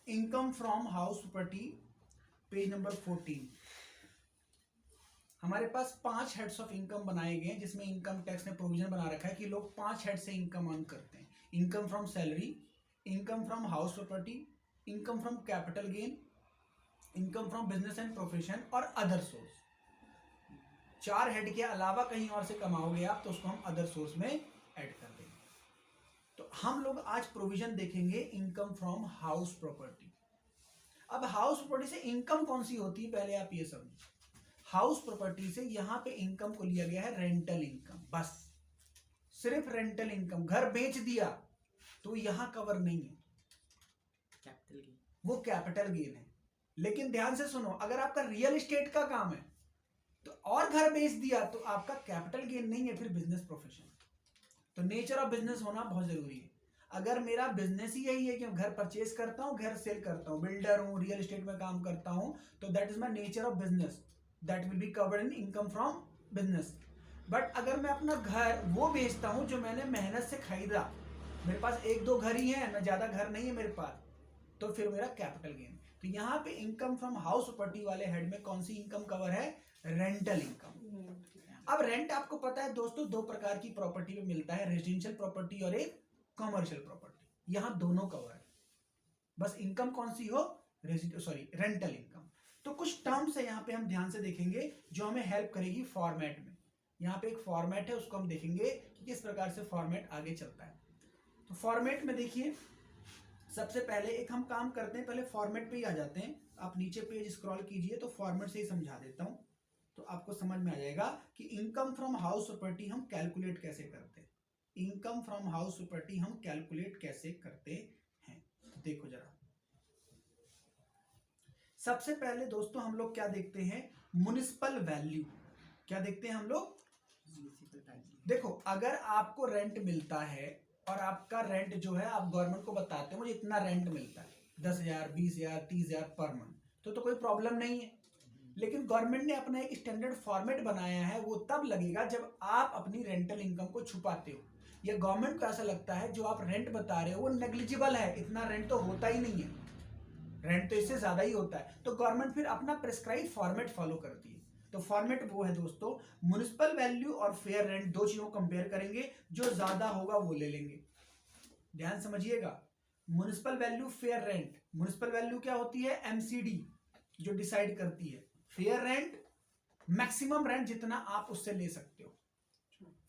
Income from house property, page number 14। हमारे पास 5 heads of income बनाए गए हैं, जिसमें इनकम टैक्स ने प्रोविजन बना रखा है कि लोग 5 हेड से इनकम अर्न करते हैं। Income from salary, income from house property, income from capital gain, income from business and profession और अदर सोर्स। 4 हेड के अलावा कहीं और से कमाओगे आप तो उसको हम अदर सोर्स में ऐड कर देंगे। तो हम लोग आज प्रोविजन देखेंगे इनकम फ्रॉम हाउस प्रॉपर्टी। अब हाउस प्रॉपर्टी से इनकम कौन सी होती है, पहले आप ये समझिए। हाउस प्रॉपर्टी से यहां पे इनकम को लिया गया है रेंटल इनकम, बस सिर्फ रेंटल इनकम। घर बेच दिया तो यहां कवर नहीं है, कैपिटल गेन, वो कैपिटल गेन है। लेकिन ध्यान से सुनो, अगर आपका रियल एस्टेट का काम है तो और घर बेच दिया तो आपका कैपिटल गेन नहीं है, फिर बिजनेस प्रोफेशन। तो नेचर ऑफ बिजनेस होना बहुत जरूरी है। अगर मेरा बिजनेस ही यही है कि घर परचेज करता हूं, घर सेल करता हूं, बिल्डर हूं, रियल एस्टेट में काम करता हूं, तो that is my nature of business, that will be covered in income from business. But अगर मैं अपना घर वो बेचता हूं जो मैंने मेहनत से खरीदा, मेरे पास 1-2 घर ही है ना, ज्यादा घर नहीं है मेरे पास, तो फिर मेरा कैपिटल गेन। तो यहाँ पे इनकम फ्रॉम हाउस प्रॉपर्टी वाले हेड में कौन सी इनकम कवर है, रेंटल इनकम। अब रेंट आपको पता है दोस्तों, 2 प्रकार की प्रॉपर्टी में मिलता है, रेजिडेंशियल प्रॉपर्टी और एक कमर्शियल प्रॉपर्टी। यहां दोनों कवर है, बस इनकम कौन सी हो, रेंटल इनकम। तो कुछ टर्म्स है यहाँ पे हम ध्यान से देखेंगे जो हमें हेल्प करेगी फॉर्मेट में। यहाँ पे एक फॉर्मेट है, उसको हम देखेंगे कि किस प्रकार से फॉर्मेट आगे चलता है। तो फॉर्मेट में देखिए, सबसे पहले एक हम काम करते हैं, पहले फॉर्मेट पे ही आ जाते हैं। आप नीचे पेज स्क्रॉल कीजिए तो फॉर्मेट से ही समझा देता हूं, तो आपको समझ में आ जाएगा कि इनकम फ्रॉम हाउस प्रॉपर्टी हम कैलकुलेट कैसे करते हैं। इनकम फ्रॉम हाउस प्रॉपर्टी हम कैलकुलेट कैसे करते हैं, तो देखो जरा। सबसे पहले दोस्तों हम लोग क्या देखते हैं, म्युनिसिपल वैल्यू। क्या देखते हैं हम लोग, देखो अगर आपको रेंट मिलता है और आपका रेंट जो है आप गवर्नमेंट को बताते हैं मुझे इतना रेंट मिलता है, 10,000, 20,000, 30,000 पर मंथ, तो कोई प्रॉब्लम नहीं है। लेकिन गवर्नमेंट ने अपना एक स्टैंडर्ड फॉर्मेट बनाया है, वो तब लगेगा जब आप अपनी रेंटल इनकम को छुपाते हो, या गवर्नमेंट को ऐसा लगता है जो आप रेंट बता रहे हो वो नेग्लिजिबल है, इतना रेंट तो होता ही नहीं है, रेंट तो इससे ज्यादा ही होता है, तो गवर्नमेंट फिर अपना प्रेस्क्राइब फॉर्मेट फॉलो करती है। तो फॉर्मेट वो है दोस्तों, म्युनिसिपल वैल्यू और फेयर रेंट, 2 चीजों को कंपेयर करेंगे, जो ज्यादा होगा वो ले लेंगे। ध्यान समझिएगा, municipal value, fair rent. Municipal value क्या होती है, एमसीडी जो डिसाइड करती है। फेयर रेंट, मैक्सिमम रेंट जितना आप उससे ले सकते हो,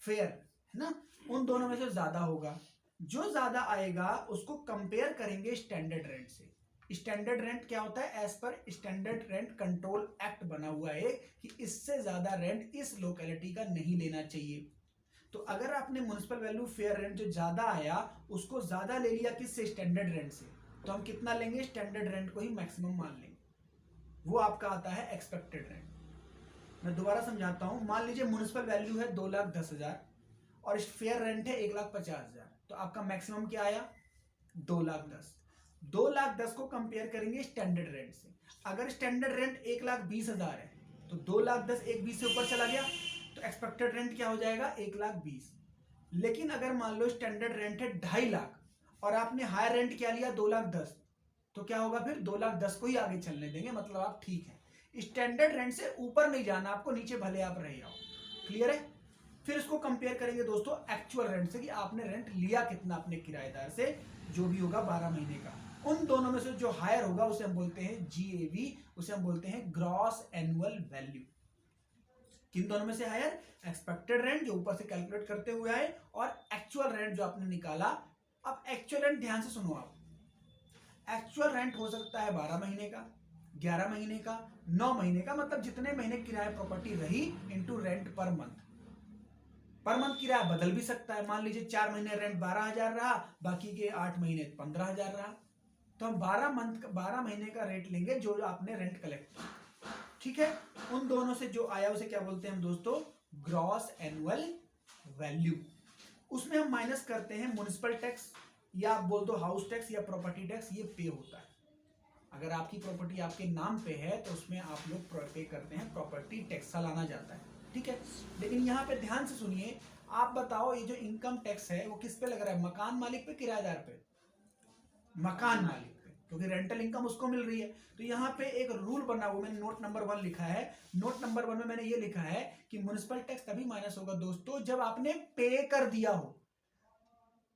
फेयर है ना, उन दोनों में से ज्यादा होगा। जो ज्यादा आएगा उसको कंपेयर करेंगे स्टैंडर्ड रेंट से। स्टैंडर्ड रेंट क्या होता है, as per standard rent control act बना हुआ है कि इससे ज्यादा रेंट इस लोकेलिटी का नहीं लेना चाहिए। तो अगर आपने म्युनिसिपल वैल्यू, फेयर रेंट जो ज्यादा आया उसको ज्यादा ले लिया किससे, स्टैंडर्ड रेंट से, तो हम कितना लेंगे, स्टैंडर्ड रेंट को ही मैक्सिमम मान लेंगे, वो आपका आता है एक्सपेक्टेड रेंट। मैं दोबारा समझाता हूं, मान लीजिए म्युनिसिपल वैल्यू है 2,10,000 और फेयर रेंट है 1,50,000, तो आपका मैक्सिमम क्या आया, 2,10,000। 2,10,000 को कंपेयर करेंगे स्टैंडर्ड रेंट से। अगर स्टैंडर्ड रेंट 1,20,000 है तो 2,10,000 1,20,000 से ऊपर चला गया तो एक्सपेक्टेड रेंट क्या हो जाएगा, 1,20,000। लेकिन अगर मान लो स्टैंडर्ड रेंट है 2,50,000 और आपने हायर रेंट क्या लिया, 2,10,000, तो क्या होगा, फिर 2,10,000 को ही आगे चलने देंगे, मतलब आप ठीक है। स्टैंडर्ड रेंट से ऊपर नहीं जाना आपको, नीचे भले आप रहे आओ, क्लियर है। फिर इसको कंपेयर करेंगे दोस्तों एक्चुअल रेंट से, कि आपने रेंट लिया कितना अपने किराएदार से, जो भी होगा 12 महीने का। उन दोनों में से जो हायर होगा उसे हम बोलते हैं जीएवी, उसे हम बोलते हैं ग्रॉस एनुअल वैल्यू। किन दोनों में से हायर, एक्सपेक्टेड रेंट जो ऊपर से कैलकुलेट करते हुए आए, और एक्चुअल रेंट जो आपने निकाला। अब एक्चुअल रेंट ध्यान से सुनो आप, एक्चुअल रेंट हो सकता है 12 महीने का, 11 महीने का, 9 महीने का, मतलब जितने महीने किराया प्रॉपर्टी रही into rent per month. Per month किराया बदल भी सकता है, मान लीजिए 4 महीने रेंट 12,000 रहा, बाकी के 8 महीने 15,000 रहा, तो हम 12 महीने का रेट लेंगे जो आपने रेंट कलेक्ट किया, ठीक है। उन दोनों से जो आया उसे क्या बोलते हैं हम दोस्तों, ग्रॉस एनुअल वैल्यू। उसमें हम माइनस करते हैं म्युनिसिपल टैक्स, या आप बोल दो हाउस टैक्स या प्रॉपर्टी टैक्स, ये पे होता है। अगर आपकी प्रॉपर्टी आपके नाम पे है तो उसमें आप लोग पे करते हैं प्रॉपर्टी टैक्स, सालाना जाता है, ठीक है। लेकिन यहाँ पे ध्यान से सुनिए, आप बताओ ये जो इनकम टैक्स है वो किस पे लग रहा है, मकान मालिक पे, किराएदार पे, मकान मालिक पे। क्योंकि रेंटल इनकम उसको मिल रही है। तो यहाँ पे एक रूल बना हुआ, मैंने नोट नंबर 1 लिखा है। नोट नंबर 1 में मैंने ये लिखा है कि म्युनिसिपल टैक्स तभी माइनस होगा दोस्तों जब आपने पे कर दिया हो।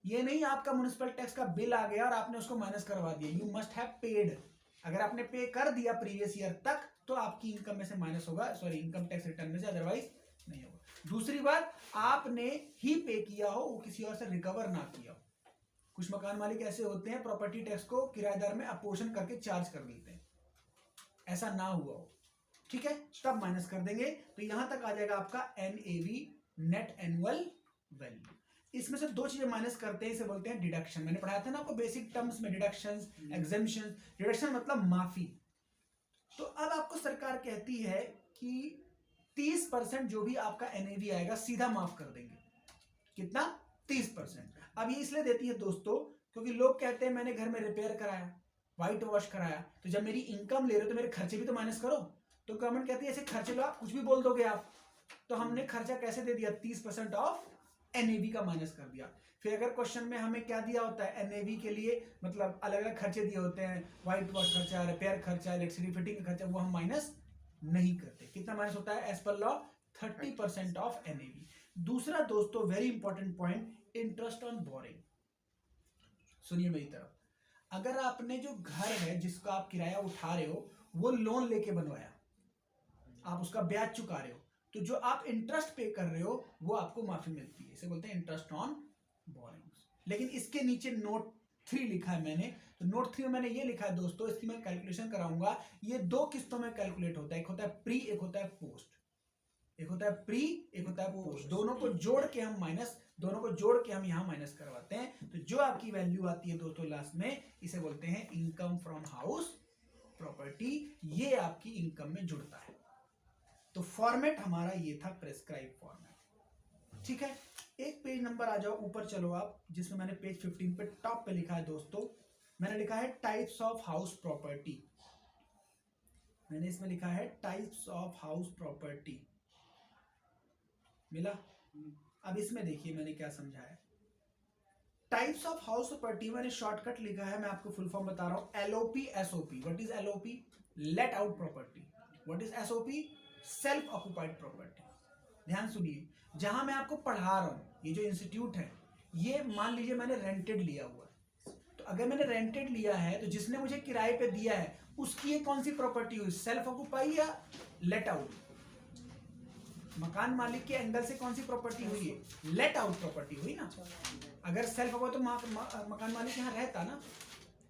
ये नहीं आपका म्युनिसिपल टैक्स का बिल आ गया और आपने उसको माइनस करवा दिया। You must have paid. अगर आपने पे कर दिया प्रीवियस ईयर तक तो आपकी इनकम में से माइनस होगा, सॉरी इनकम टैक्स रिटर्न में से, अदरवाइज नहीं होगा। दूसरी बात, आपने ही पे किया हो, वो किसी और से रिकवर ना किया हो। कुछ मकान मालिक ऐसे होते हैं प्रॉपर्टी टैक्स को किराएदार में अपोर्शन करके चार्ज कर देते हैं, ऐसा ना हुआ हो, ठीक है, तब माइनस कर देंगे। तो यहां तक आ जाएगा आपका एनएवी, नेट एनुअल वैल्यू। इसमें से दो चीजें माइनस करते हैं, इसे बोलते हैं डिडक्शन। मैंने पढ़ाया था ना आपको बेसिक टर्म्स में, डिडक्शंस, एग्जेम्पशंस। डिडक्शन मतलब माफी। तो अब आपको सरकार कहती है कि 30% जो भी आपका एनएवी आएगा सीधा माफ कर देंगे। कितना? 30%। अब ये इसलिए देती है दोस्तों क्योंकि लोग कहते हैं मैंने घर में रिपेयर कराया, व्हाइट वॉश कराया, तो जब मेरी इनकम ले रहे हो तो मेरे खर्चे भी तो माइनस करो। तो गवर्नमेंट कहती है ऐसे खर्चे लो, आप कुछ भी बोल दोगे आप। तो हमने खर्चा कैसे दे दिया? 30% ऑफ एनएवी का माइनस कर दिया। फिर अगर क्वेश्चन में हमें क्या दिया होता है एनएवी के लिए, मतलब अलग अलग खर्चे दिए होते हैं, व्हाइट वॉश खर्चा, रिपेयर खर्चा, इलेक्ट्रिसिटी फिटिंग का खर्चा, वो हम माइनस नहीं करते। कितना माइनस होता है? As per law 30% of NAV. दूसरा दोस्तों very important point, interest on boring. सुनिए मेरी तरफ, अगर आपने जो घर है जिसका आप किराया उठा रहे हो वो लोन लेके बनवाया, आप उसका ब्याज चुका रहे हो, तो जो आप इंटरेस्ट पे कर रहे हो वो आपको माफी मिलती है। इसे बोलते हैं इंटरेस्ट ऑन बोरिंग्स। लेकिन इसके नीचे नोट 3 लिखा है मैंने, तो नोट 3 में मैंने ये लिखा है दोस्तों, इसकी मैं कैलकुलेशन कराऊंगा। ये दो किस्तों में कैलकुलेट होता है, एक होता है प्री, एक होता है पोस्ट। एक होता है प्री, एक होता है पोस्ट। दोनों को जोड़ के हम यहाँ माइनस करवाते हैं। तो जो आपकी वैल्यू आती है दोस्तों लास्ट में, इसे बोलते हैं इनकम फ्रॉम हाउस प्रॉपर्टी। ये आपकी इनकम में जुड़ता है। तो फॉर्मेट हमारा ये था, प्रेस्क्राइब फॉर्मेट, ठीक है। एक पेज नंबर आ जाओ ऊपर चलो आप, जिसमें मैंने पेज 15 पे टॉप पे लिखा है दोस्तों, मैंने लिखा है टाइप्स ऑफ हाउस प्रॉपर्टी। मैंने इसमें लिखा है टाइप्स ऑफ हाउस प्रॉपर्टी, मिला? अब इसमें देखिए मैंने क्या समझाया। टाइप्स ऑफ हाउस प्रॉपर्टी मैंने शॉर्टकट लिखा है, मैं आपको फुल फॉर्म बता रहा हूं। LOP SOP. What is LOP? Let out property. What is SOP? Self occupied property. ध्यान सुनिए, जहां मैं आपको पढ़ा रहा हूं, ये जो इंस्टीट्यूट है, ये मान लीजिए मैंने रेंटेड लिया हुआ है। तो अगर मैंने रेंटेड लिया है तो जिसने मुझे किराए पे दिया है उसकी ये कौन सी प्रॉपर्टी हुई? सेल्फ ऑक्युपाई या लेट आउट? मकान मालिक के एंगल से कौन सी प्रॉपर्टी हुई है? लेट आउट प्रॉपर्टी हुई ना। अगर सेल्फ ऑक्युपाई तो मकान मालिक यहाँ रहता ना।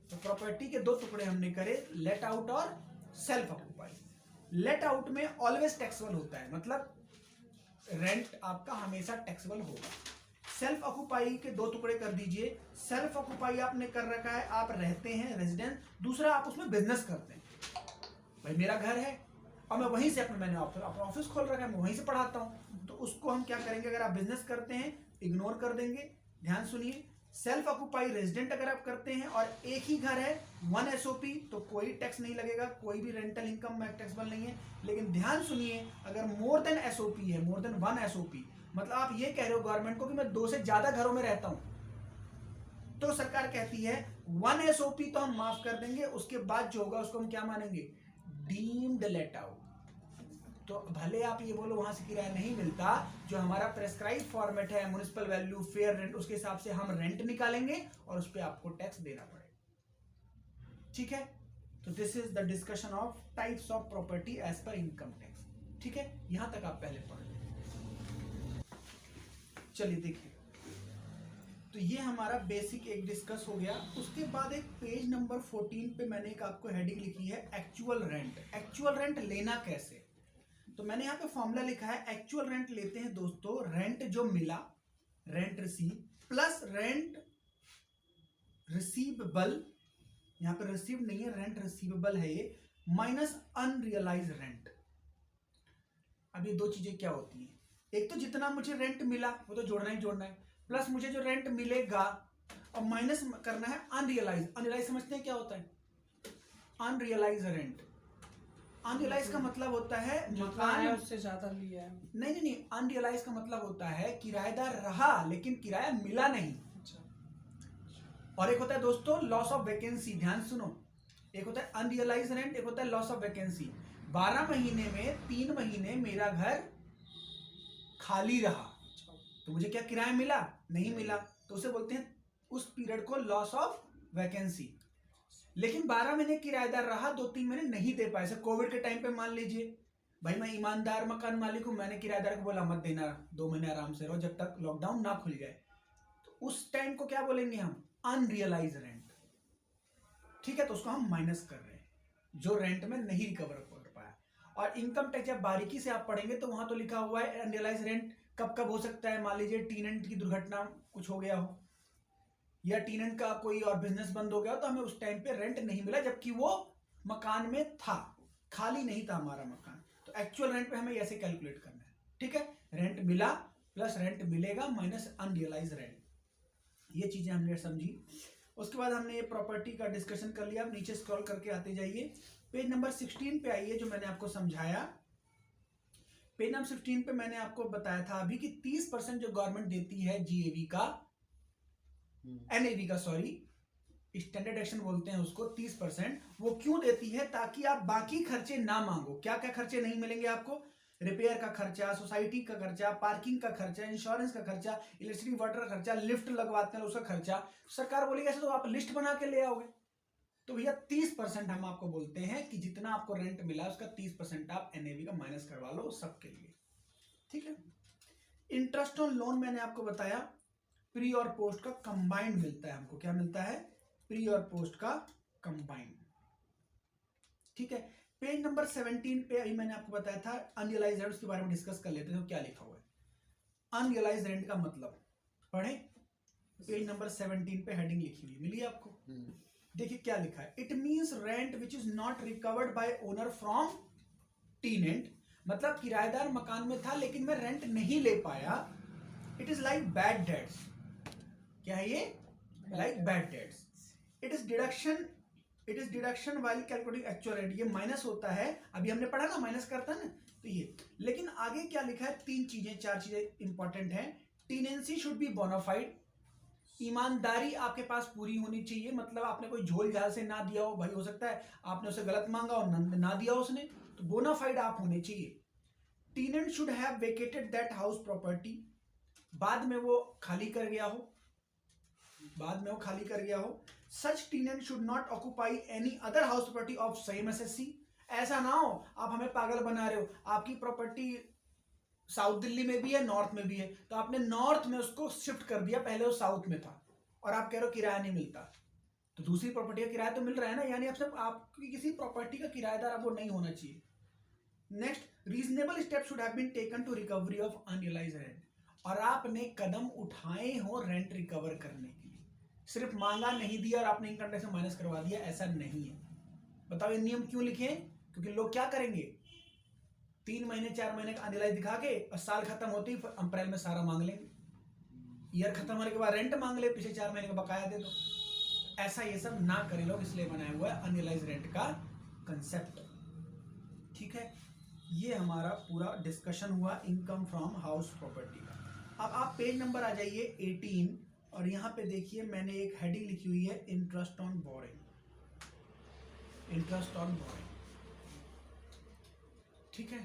तो प्रॉपर्टी के दो टुकड़े हमने करे, लेट आउट और सेल्फ ऑक्युपाई। लेट आउट में ऑलवेज टैक्सेबल होता है, मतलब रेंट आपका हमेशा टैक्सेबल होगा। सेल्फ ऑक्युपाई के दो टुकड़े कर दीजिए। सेल्फ ऑक्युपाई आपने कर रखा है, आप रहते हैं रेजिडेंट, दूसरा आप उसमें बिजनेस करते हैं। भाई मेरा घर है और मैं वहीं से मैंने अपना ऑफिस खोल रखा है, मैं वहीं से पढ़ाता हूं, तो उसको हम क्या करेंगे? अगर आप बिजनेस करते हैं इग्नोर कर देंगे। ध्यान सुनिए, सेल्फ ऑक्युपाई रेजिडेंट अगर आप करते हैं और एक ही घर है, 1 एसओपी, तो कोई टैक्स नहीं लगेगा, कोई भी रेंटल इनकम में टैक्सेबल नहीं है। लेकिन ध्यान सुनिए, अगर मोर देन एसओपी है, मोर देन 1 एसओपी, मतलब आप ये कह रहे हो गवर्नमेंट को कि मैं 2 से ज्यादा घरों में रहता हूं, तो सरकार कहती है 1 एसओपी तो हम माफ कर देंगे, उसके बाद जो होगा उसको हम क्या मानेंगे? Deemed let out. तो भले आप ये बोलो वहां से किराया नहीं मिलता, जो हमारा प्रेस्क्राइब फॉर्मेट है म्युनिसिपल वैल्यू, फेयर रेंट, उसके हिसाब से हम रेंट निकालेंगे और उस पर आपको टैक्स देना पड़ेगा, ठीक है। तो this is the discussion of types of property as per income tax, ठीक है। यहां तक आप पहले पढ़ लें। चलिए देखिए, तो ये हमारा बेसिक एक डिस्कस हो गया। उसके बाद एक पेज नंबर 14 पे मैंने एक आपको हेडिंग लिखी है एक्चुअल रेंट। एक्चुअल रेंट लेना कैसे? तो मैंने यहाँ पे फॉर्मूला लिखा है, एक्चुअल रेंट लेते हैं दोस्तों, रेंट जो मिला, rent receive, plus rent receivable, यहाँ पे रिसीव नहीं है, रेंट रिसीवेबल है ये, माइनस अनरियलाइज रेंट। अब ये दो चीजें क्या होती हैं? एक तो जितना मुझे रेंट मिला वो तो जोड़ना ही जोड़ना है, प्लस मुझे जो रेंट मिलेगा, और माइनस करना है अनरियलाइज। अनरियलाइज समझते हैं क्या होता है? Unrealise rent. अनरियलाइज का मतलब होता है मकान उससे ज्यादा लिया है। नहीं, अनरियलाइज का मतलब होता है किराएदार रहा लेकिन किराया मिला नहीं। और एक होता है दोस्तों लॉस ऑफ वैकेंसी। ध्यान सुनो, एक होता है अनरियलाइज रेंट, एक होता है लॉस ऑफ वैकेंसी। 12 महीने में 3 महीने मेरा घर खाली रहा तो मुझे क्या किराया मिला? नहीं मिला, तो उसे बोलते हैं उस पीरियड को लॉस ऑफ वैकेंसी। लेकिन 12 महीने किराएदार रहा, 2-3 महीने नहीं दे पाए। कोविड के टाइम पे मान लीजिए भाई मैं ईमानदार मकान मालिक हूं, मैंने किराएदार को बोला मत देना, 2 महीने आराम से रहो जब तक लॉकडाउन ना खुल जाए, तो उस टाइम को क्या बोलेंगे हम? Unrealise rent. ठीक है, तो उसको हम माइनस कर रहे हैं, जो रेंट में नहीं रिकवर कर पाया। और इनकम टैक्स जब बारीकी से आप पढ़ेंगे तो वहां तो लिखा हुआ है अनरियलाइज रेंट कब कब हो सकता है। मान लीजिए टीनेंट की दुर्घटना कुछ हो गया हो, या टीनेंट का कोई और बिजनेस बंद हो गया हो, तो हमें उस टाइम पे रेंट नहीं मिला जबकि वो मकान में था, खाली नहीं था हमारा मकान। तो एक्चुअल रेंट पे हमें ऐसे कैलकुलेट करना है। ठीक है, रेंट मिला प्लस रेंट मिलेगा माइनस अनरियलाइज रेंट, ये चीजें हमने समझी। उसके बाद हमने ये प्रॉपर्टी का डिस्कशन कर लिया। अब नीचे स्क्रॉल करके आते जाइए, पेज नंबर 16 पे आइए, जो मैंने आपको समझाया। पेज नंबर 16 पे मैंने आपको बताया था अभी कि 30% जो गवर्नमेंट देती है जीएवी का, एनएवी का, सॉरी स्टैंडर्ड एक्शन बोलते हैं उसको, 30%, वो क्यों देती है? ताकि आप बाकी खर्चे ना मांगो। क्या क्या खर्चे नहीं मिलेंगे आपको? रिपेयर का खर्चा, सोसाइटी का खर्चा, पार्किंग का खर्चा, इंश्योरेंस का खर्चा, इलेक्ट्रिसिटी वाटर का खर्चा, लिफ्ट लगवाते हैं उसका खर्चा। सरकार बोलेगी ऐसे तो आप लिस्ट बना के ले आओगे। तो भैया 30% हम आपको बोलते हैं कि जितना आपको रेंट मिला उसका 30% आप एनएवी का माइनस करवा लो सबके लिए। ठीक है, इंटरेस्ट ऑन लोन मैंने आपको बताया प्री और पोस्ट का कंबाइंड मिलता है हमको। क्या मिलता है? प्री और पोस्ट का कंबाइंड। ठीक है, पेज नंबर 17 पे अभी मैंने आपको बताया था अनरियलाइज रेंट, उसके बारे में डिस्कस कर लेते हैं। तो क्या लिखा हुआ है अनरियलाइज रेंट का मतलब? पढ़े, पेज नंबर 17 पे हेडिंग लिखी हुई मिली आपको। देखिए क्या लिखा है, it means rent which is not recovered by owner from tenant. मतलब किराएदार मकान में था लेकिन मैं रेंट नहीं ले पाया। It is like bad debts. क्या है ये? Like bad debts. It is deduction while calculating actual rent. ये माइनस होता है, अभी हमने पढ़ा ना माइनस करता है ना, तो ये। लेकिन आगे क्या लिखा है? 4 चीजें इंपॉर्टेंट है। Tenancy should be bona fide. ईमानदारी आपके पास पूरी होनी चाहिए, मतलब आपने कोई झोल झाल से ना दिया हो। भाई हो सकता है आपने उसे गलत मांगा और ना दिया उसने, तो बोनाफाइड आप होने चाहिए। Tenant should have vacated that house property. बाद में वो खाली कर गया हो। Such tenant should not occupy any other house property of same SSC. ऐसा ना हो आप हमें पागल बना रहे हो, आपकी प्रॉपर्टी साउथ दिल्ली में भी है, नॉर्थ में भी है, तो आपने नॉर्थ में उसको शिफ्ट कर दिया, पहले वो साउथ में था, और आप कह रहे हो किराया नहीं मिलता। तो दूसरी प्रॉपर्टी का किराया तो मिल रहा है ना, यानी आपकी किसी प्रॉपर्टी का किराएदार आपको नहीं होना चाहिए। Next, reasonable step should have been taken to recovery of unrealised rent. और आपने कदम उठाए हो रेंट रिकवर करने के लिए, सिर्फ मांगा नहीं दिया और आपने इनकम टैक्स में माइनस करवा दिया, ऐसा नहीं है। बताओ ये नियम क्यों लिखे हैं? क्योंकि लोग क्या करेंगे, 3 महीने 4 महीने का अनरियलाइज दिखा के और साल खत्म होते ही अप्रैल में सारा मांग लेंगे, ईयर खत्म होने के बाद रेंट मांग ले, पिछले 4 महीने का बकाया दे दो। ऐसा ये सब ना करें लोग, इसलिए बनाया हुआ है अनरियलाइज रेंट का कंसेप्ट। ठीक है, ये हमारा पूरा डिस्कशन हुआ इनकम फ्रॉम हाउस प्रॉपर्टी का। अब आप पेज नंबर आ जाइए 18 और यहाँ पे देखिए मैंने एक हेडिंग लिखी हुई है इंटरेस्ट ऑन बोरिंग। ठीक है,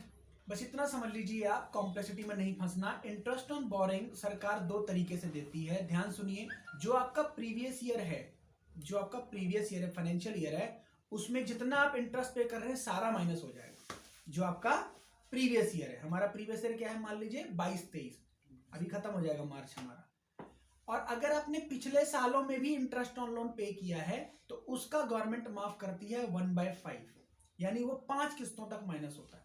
बस इतना समझ लीजिए आप, कॉम्प्लेक्सिटी में नहीं फंसना। इंटरेस्ट ऑन बोरिंग सरकार 2 तरीके से देती है, ध्यान सुनिए। जो आपका प्रीवियस ईयर है, फाइनेंशियल ईयर है, उसमें जितना आप इंटरेस्ट पे कर रहे हैं सारा माइनस हो जाएगा। जो आपका प्रीवियस ईयर है, हमारा प्रीवियस ईयर क्या है, मान लीजिए 22-23, अभी खत्म हो जाएगा मार्च हमारा। और अगर आपने पिछले सालों में भी इंटरेस्ट ऑन लोन पे किया है तो उसका गवर्नमेंट माफ करती है 1/5, यानी वो 5 किस्तों तक माइनस होता है।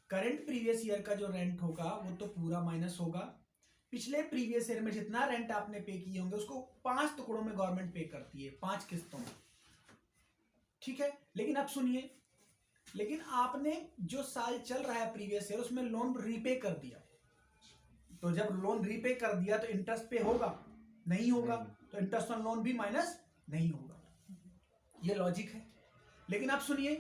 करंट प्रीवियस ईयर का जो रेंट होगा वो तो पूरा माइनस होगा, पिछले प्रीवियस ईयर में जितना रेंट आपने पे किए होंगे उसको 5 टुकड़ों में गवर्नमेंट पे करती है, 5 किस्तों में। ठीक है, लेकिन अब सुनिए, लेकिन आपने जो साल चल रहा है प्रीवियस ईयर उसमें लोन रीपे कर दिया, तो जब लोन रीपे कर दिया तो इंटरेस्ट पे होगा? नहीं होगा, तो इंटरेस्ट ऑन लोन भी माइनस नहीं होगा। ये लॉजिक है। लेकिन आप सुनिए,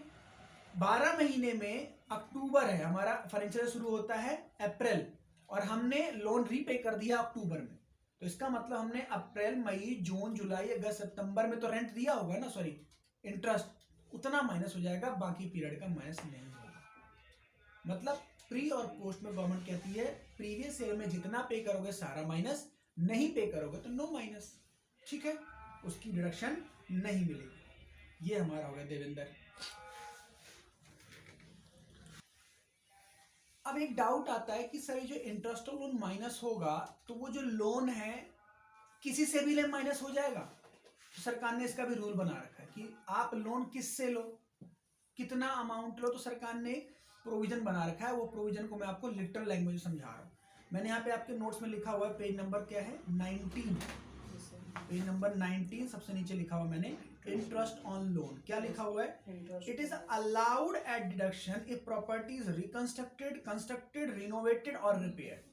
12 महीने में अक्टूबर है, हमारा फाइनेंशियल शुरू होता है अप्रैल, और हमने लोन रीपे कर दिया अक्टूबर में, तो इसका मतलब हमने अप्रैल, मई, जून, जुलाई, अगस्त, सितंबर में तो रेंट दिया होगा ना, सॉरी इंटरेस्ट उतना माइनस हो जाएगा, बाकी पीरियड का माइनस नहीं होगा। मतलब प्री और पोस्ट में गवर्नमेंट कहती है प्रीवियस ईयर में जितना पे करोगे सारा माइनस, नहीं पे करोगे तो नो माइनस, ठीक है, उसकी डिडक्शन नहीं मिलेगी। ये हमारा हो गया देवेंद्र। अब एक डाउट आता है कि सर जो इंटरेस्ट ऑन लोन माइनस होगा तो वो जो लोन है किसी से भी ले माइनस हो जाएगा। तो सरकार ने इसका भी रूल बना रखा है कि आप लोन किससे लो, कितना अमाउंट लो, तो सरकार ने प्रोविजन बना रखा है। वो प्रोविजन को मैं आपको लिटरल लैंग्वेज में समझा रहा हूँ। मैंने यहाँ पे आपके नोट्स में लिखा हुआ है, पेज नंबर क्या है 19, पेज नंबर 19 सबसे नीचे लिखा हुआ मैंने इंटरेस्ट ऑन लोन। क्या लिखा हुआ है? It is allowed at deduction if property is reconstructed, constructed, renovated और रिपेयर।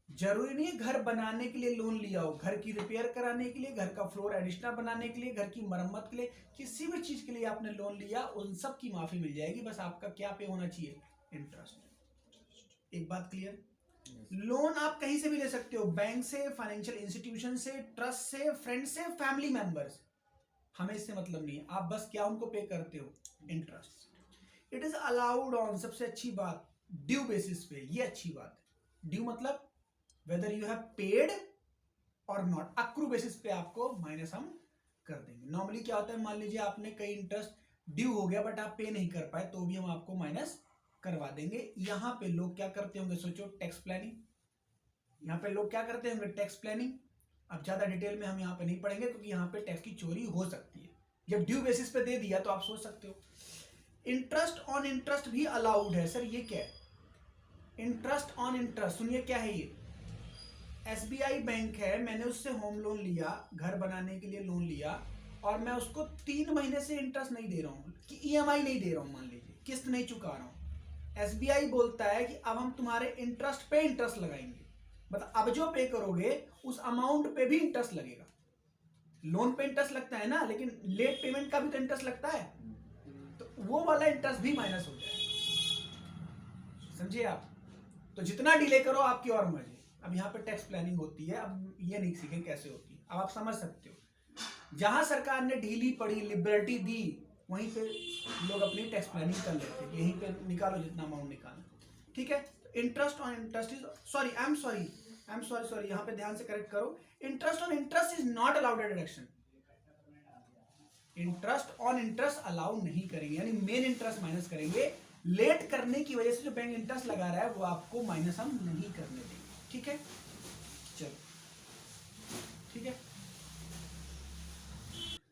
जरूरी नहीं है घर बनाने के लिए लोन लिया हो, घर की रिपेयर कराने के लिए, घर का फ्लोर एडिशनल बनाने के लिए, घर की मरम्मत के लिए, किसी भी चीज के लिए आपने लोन लिया उन सब की माफी मिल जाएगी। बस आपका क्या पे होना चाहिए? इंटरेस्ट। एक बात क्लियर? लोन आप कहीं से भी ले सकते हो, बैंक से, फाइनेंशियल इंस्टीट्यूशन से, ट्रस्ट से, फ्रेंड से, फैमिली मेंबर्स, हमें इससे मतलब नहीं है। आप बस क्या उनको पे करते हो? Interest. It is allowed on, सबसे अच्छी बात, ड्यू बेसिस पे। ये अच्छी बात है। ड्यू मतलब वेदर यू हैव पेड और नॉट, अक्रू बेसिस पे आपको माइनस हम कर देंगे। नॉर्मली क्या होता है, मान लीजिए आपने कई इंटरेस्ट ड्यू हो गया बट आप पे नहीं कर पाए, तो भी हम आपको माइनस करवा देंगे। यहां पे लोग क्या करते होंगे, सोचो, टैक्स प्लानिंग। यहां पे लोग क्या करते होंगे? Tax planning. अब ज्यादा डिटेल में हम यहाँ पे नहीं पढ़ेंगे क्योंकि यहाँ पे टैक्स की चोरी हो सकती है। जब ड्यू बेसिस पे दे दिया तो आप सोच सकते हो। इंटरेस्ट ऑन इंटरेस्ट भी अलाउड है। सर ये क्या है? इंटरेस्ट ऑन इंटरेस्ट, सुनिए क्या है ये। SBI बैंक है, मैंने उससे होम लोन लिया, घर बनाने के लिए लोन लिया, और मैं उसको 3 महीने से इंटरेस्ट नहीं दे रहा हूँ, कि EMI नहीं दे रहा हूँ, मान लीजिए किस्त नहीं चुका रहा हूँ। SBI बोलता है कि अब हम तुम्हारे इंटरेस्ट पे इंटरेस्ट लगाएंगे, मतलब अब जो पे करोगे उस अमाउंट पे भी इंटरेस्ट लगेगा। लोन पे इंटरेस्ट लगता है ना, लेकिन लेट पेमेंट का भी तो इंटरेस्ट लगता है, तो वो वाला इंटरेस्ट भी माइनस हो जाएगा। समझिए आप? तो जितना डिले करो आपकी और मर्जी। अब यहाँ पे टैक्स प्लानिंग होती है, अब ये नहीं सीखे कैसे होती है, अब आप समझ सकते हो। जहां सरकार ने ढीली पड़ी, लिबर्टी दी, वहीं पे लोग अपनी टैक्स प्लानिंग कर लेते हैं, यहीं पे निकालो जितना अमाउंट निकालना, ठीक है। Interest on interest is, sorry, I am sorry, यहाँ पे ध्यान से करेक्ट करो। Interest on interest is not allowed at deduction. Interest on interest allow नहीं करेंगे, यानी मेन इंटरेस्ट माइनस करेंगे। लेट करने की वजह से जो बैंक इंटरेस्ट लगा रहा है वो आपको माइनस हम नहीं करने देंगे, ठीक है। चलो ठीक है,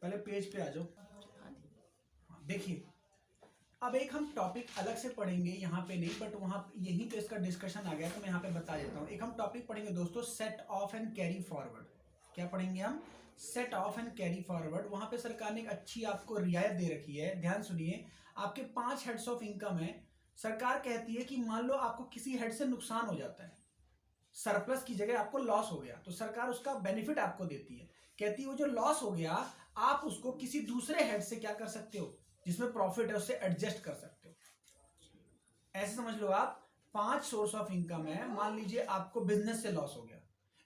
पहले पेज पे आ जाओ। देखिए, अब एक हम टॉपिक अलग से पढ़ेंगे, यहाँ पे नहीं, बट वहां यहीं पे इसका डिस्कशन आ गया तो मैं यहाँ पे बता देता हूँ। एक हम टॉपिक पढ़ेंगे दोस्तों, set of and carry forward. क्या पढ़ेंगे हम? Set of and carry forward. वहां पे सरकार ने एक अच्छी आपको रियायत दे रखी है, ध्यान सुनिए। आपके 5 हेड्स ऑफ इनकम है, सरकार कहती है कि मान लो आपको किसी हेड से नुकसान हो जाता है, सरप्लस की जगह आपको लॉस हो गया, तो सरकार उसका बेनिफिट आपको देती है। कहती है वो जो लॉस हो गया आप उसको किसी दूसरे हेड से क्या कर सकते हो, जिसमें प्रॉफिट है, उससे एडजस्ट कर सकते हो। ऐसे समझ लो आप, 5 सोर्स ऑफ इनकम है। मान लीजिए आपको बिजनेस से लॉस हो गया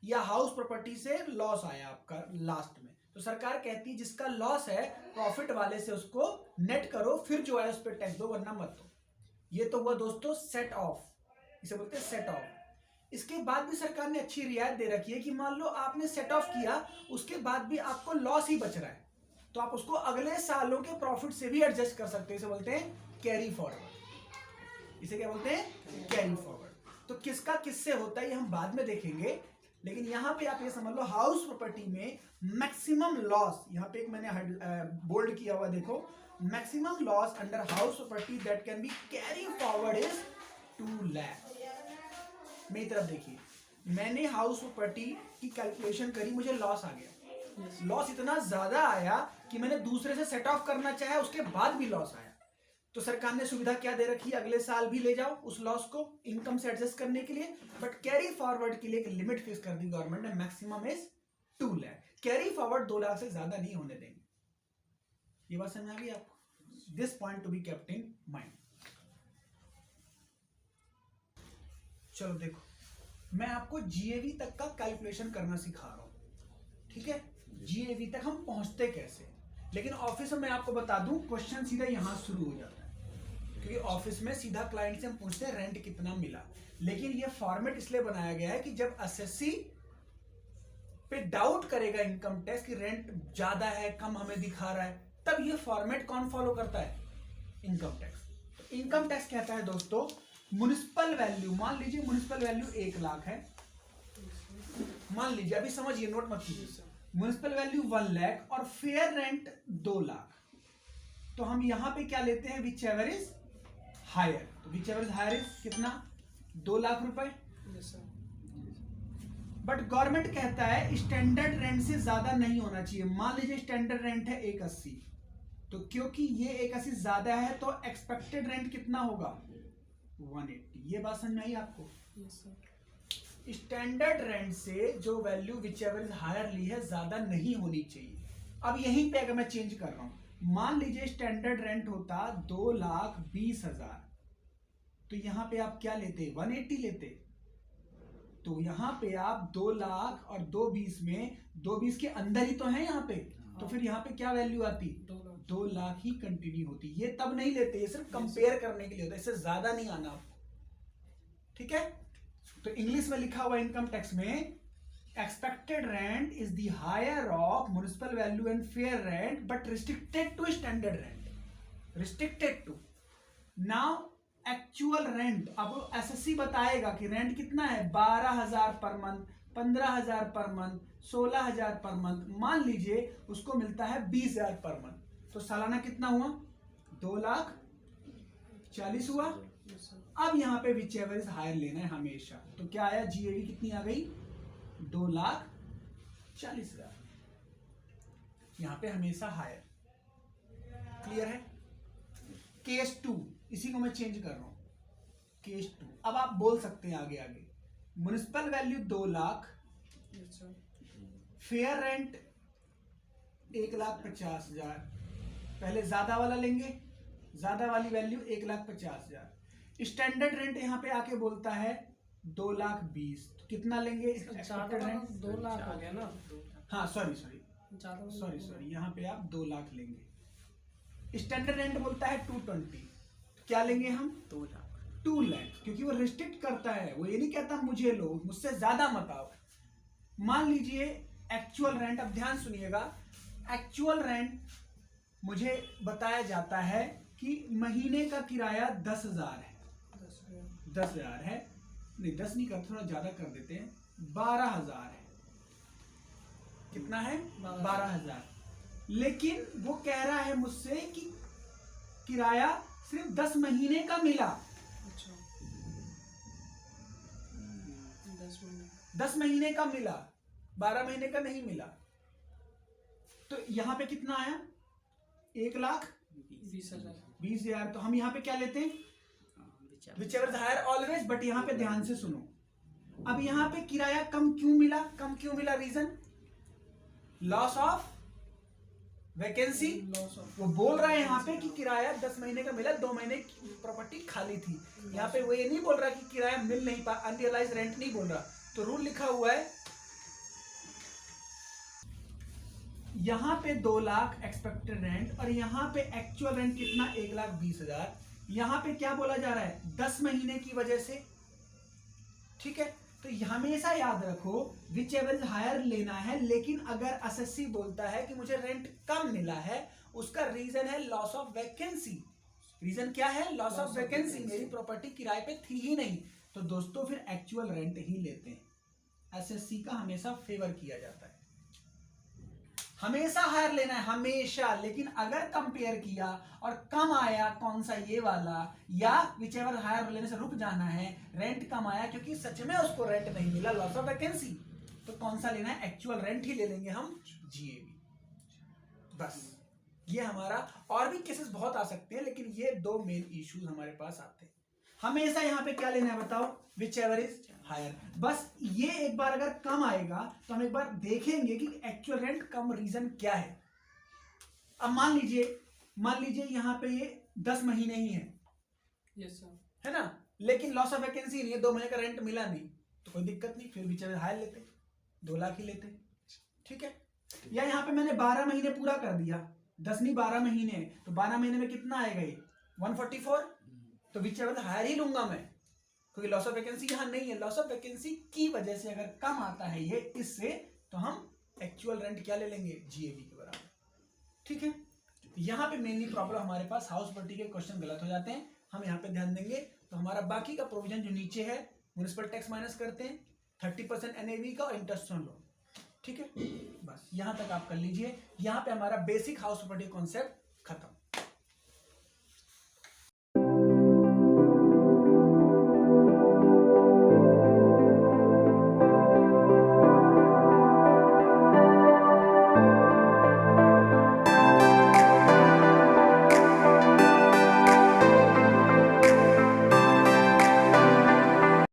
या हाउस प्रॉपर्टी से लॉस आया आपका लास्ट में, तो सरकार कहती है जिसका लॉस है प्रॉफिट वाले से उसको नेट करो, फिर जो है उस पर टैक्स दो, वरना मत दो। ये तो हुआ दोस्तों सेट ऑफ, इसे बोलते हैं सेट ऑफ। इसके बाद भी सरकार ने अच्छी रियायत दे रखी है कि मान लो आपने सेट ऑफ किया, उसके बाद भी आपको लॉस ही बच रहा है, तो आप उसको अगले सालों के प्रॉफिट से भी एडजस्ट कर सकते हैं। इसे बोलते हैं कैरी फॉरवर्ड। इसे क्या बोलते हैं? Carry forward. तो किसका किससे होता है ये हम बाद में देखेंगे, लेकिन यहां पे आप ये समझ लो, हाउस प्रॉपर्टी में मैक्सिमम लॉस, यहां पे एक मैंने बोल्ड किया हुआ देखो, maximum loss under house property that can be carry forward is 2 lakh. मेरी तरफ देखिए, मैंने हाउस प्रॉपर्टी की कैलकुलेशन करी, मुझे लॉस आ गया। लॉस इतना ज्यादा आया कि मैंने दूसरे से सेट ऑफ करना चाहा, उसके बाद भी लॉस आया। तो सरकार ने सुविधा क्या दे रखी है, अगले साल भी ले जाओ उस लॉस को इनकम से एडजस्ट करने के लिए, बट कैरी फॉरवर्ड के लिए एक लिमिट फिक्स कर दी गवर्नमेंट ने, maximum is 2 lakh. Carry forward 2 lakh से ज्यादा नहीं होने देंगे। ये बात समझ आ गई आपको? This point to be kept in mind. चलो देखो, मैं आपको GAV तक का कैलकुलेशन करना सिखा रहा हूं, ठीक है। GAV तक हम पहुंचते कैसे, लेकिन ऑफिस में मैं आपको बता दूं क्वेश्चन सीधा यहां शुरू हो जाता है, क्योंकि ऑफिस में सीधा क्लाइंट से हम पूछते हैं रेंट कितना मिला। लेकिन ये फॉर्मेट इसलिए बनाया गया है कि जब एसएससी पे डाउट करेगा इनकम टैक्स की रेंट ज्यादा है कम हमें दिखा रहा है, तब ये फॉर्मेट कौन फॉलो करता है? Income tax. तो इनकम टैक्स कहता है दोस्तों म्युनिसिपल वैल्यू, मान लीजिए म्युनिसिपल वैल्यू 1 लाख है, मान लीजिए, अभी समझिए नोट मत कीजिए, म्युनिसिपल वैल्यू 1 लाख और फेयर रेंट 2 लाख। तो हम यहां पे क्या लेते हैं? Whichever is higher. तो whichever is higher is कितना? 2 लाख रुपए। बट गवर्नमेंट कहता है स्टैंडर्ड रेंट से ज्यादा नहीं होना चाहिए। मान लीजिए स्टैंडर्ड रेंट है 180, तो क्योंकि ये 180 ज्यादा है तो एक्सपेक्टेड रेंट कितना होगा? 180। ये बात समझ में आई आपको? स्टैंडर्ड रेंट से जो value whichever is higher ली है ज्यादा नहीं होनी चाहिए। अब यहीं पे अगर मैं चेंज कर रहा हूं, मान लीजिए स्टैंडर्ड रेंट होता 2,20,000, तो यहां पे आप क्या लेते? 180 लेते। तो यहां पे आप 2 लाख और 2,20 में 2,20 के अंदर ही तो है यहां पे, तो फिर यहां पे क्या वैल्यू आती? 2 लाख ही कंटिन्यू होती। ये तब नहीं लेते, ये सिर्फ कंपेयर करने के लिए होता है, इससे ज्यादा नहीं आना आपको, ठीक है? तो इंग्लिश में लिखा हुआ इनकम टैक्स में expected rent is the higher of municipal value and fair rent but restricted to standard rent, restricted to. Now actual rent, अब एसएससी बताएगा कि रेंट कितना है, 12,000 per month, 15,000 per month, 16,000 per month. मान लीजिए उसको मिलता है 20,000 पर मंथ, तो सालाना कितना हुआ? 2,40,000 हुआ। अब यहाँ पे विच एवर इज हायर लेना है हमेशा, तो क्या आया? जीएवी कितनी आ गई? 2,40,000। यहाँ पे हमेशा हायर। क्लियर है? केस 2, इसी को मैं चेंज कर रहा हूं, केस 2। अब आप बोल सकते हैं आगे आगे, municipal value 2 lakh, fair rent 1,50,000। पहले ज्यादा वाला लेंगे, ज्यादा वाली वैल्यू 1,50,000। स्टैंडर्ड रेंट यहां पे आके बोलता है 2,20,000, तो कितना लेंगे? एक्सपेक्टेड रेंट 2 लाख हो गया ना। हाँ सॉरी, यहाँ पे आप 2 लाख लेंगे। स्टैंडर्ड रेंट बोलता है 220, तो क्या लेंगे हम? 2 लाख। 2 लाख, क्योंकि वो रिस्ट्रिक्ट करता है, वो ये नहीं कहता मुझे लो, मुझसे ज्यादा मत आओ। मान लीजिए एक्चुअल रेंट, अब ध्यान सुनिएगा, एक्चुअल रेंट मुझे बताया जाता है कि महीने का किराया 10,000 है, 10,000 है, नहीं 10 नहीं कर, थोड़ा ज्यादा कर देते हैं, 12,000 है। कितना है? 12,000। लेकिन वो कह रहा है मुझसे कि किराया सिर्फ 10 महीने का मिला। 10 महीने का मिला, 12 महीने का नहीं मिला। तो यहां पे कितना आया? 1,20,000। तो हम यहां पे क्या लेते हैं? Whichever is higher always, but यहां पे ध्यान से सुनो। अब यहां पे किराया कम क्यों मिला? कम क्यों मिला? Reason loss of vacancy. वो बोल रहा है यहाँ पे कि किराया 10 महीने का मिला, 2 महीने की प्रॉपर्टी खाली थी। यहाँ पे वो ये नहीं बोल रहा कि किराया मिल नहीं पा, अनरियलाइज रेंट नहीं बोल रहा। तो रूल लिखा हुआ है यहाँ पे 2 लाख एक्सपेक्टेड रेंट, और यहाँ पे एक्चुअल रेंट कितना? 1,20,000। यहाँ पे क्या बोला जा रहा है? 10 महीने की वजह से, ठीक है? तो हमेशा याद रखो विच एवर इज हायर लेना है, लेकिन अगर एसएससी बोलता है कि मुझे रेंट कम मिला है, उसका रीजन है लॉस ऑफ वैकेंसी। रीजन क्या है? लॉस ऑफ वैकेंसी, मेरी प्रॉपर्टी किराए पे थी ही नहीं। तो दोस्तों फिर एक्चुअल रेंट ही लेते हैं, एसएससी का हमेशा फेवर किया जाता है। हमेशा हायर लेना है, हमेशा। लेकिन अगर कंपेयर किया और कम आया, कौन सा? ये वाला, या विचेवर हायर लेने से रुक जाना है, रेंट कम आया क्योंकि सच में उसको रेंट नहीं मिला, लॉस ऑफ वैकेंसी, तो कौन सा लेना है? एक्चुअल रेंट ही ले लेंगे हम, जीएवी। बस ये हमारा, और भी केसेस बहुत आ सकते हैं, लेकिन ये 2 मेन इश्यूज हमारे पास आते हैं। हमेशा यहाँ पे क्या लेना है बताओ? Whichever is higher. बस ये एक बार अगर कम आएगा तो हम एक बार देखेंगे कि एक्चुअल रेंट कम रीजन क्या है। अब मान लीजिए यहाँ पे ये 10 महीने ही है, यस सर, है ना, लेकिन लॉस ऑफ वैकेंसी नहीं है, 2 महीने का रेंट मिला नहीं, तो कोई दिक्कत नहीं, फिर विच एवर हायर लेते, 2 लाख ही लेते, ठीक है? या यहाँ पे मैंने 12 महीने पूरा कर दिया, 10 नहीं 12 महीने हैं, तो 12 महीने में कितना आएगा ये 144, तो विच एवर हायर ही लूंगा मैं, क्योंकि लॉस ऑफ वैकेंसी यहाँ नहीं है। लॉस ऑफ वैकेंसी की वजह से अगर कम आता है ये इससे, तो हम एक्चुअल रेंट क्या ले लेंगे, जीएवी के बराबर। ठीक है, यहाँ पे मेनली प्रॉब्लम हमारे पास हाउस प्रॉपर्टी के क्वेश्चन गलत हो जाते हैं, हम यहाँ पे ध्यान देंगे। तो हमारा बाकी का प्रोविजन जो नीचे है, म्युनिसिपल टैक्स माइनस करते हैं, 30% एनएवी का और इंटरेस्ट ऑन लोन। ठीक है, बस यहाँ तक आप कर लीजिए। यहाँ पे हमारा बेसिक हाउस प्रॉपर्टी कॉन्सेप्ट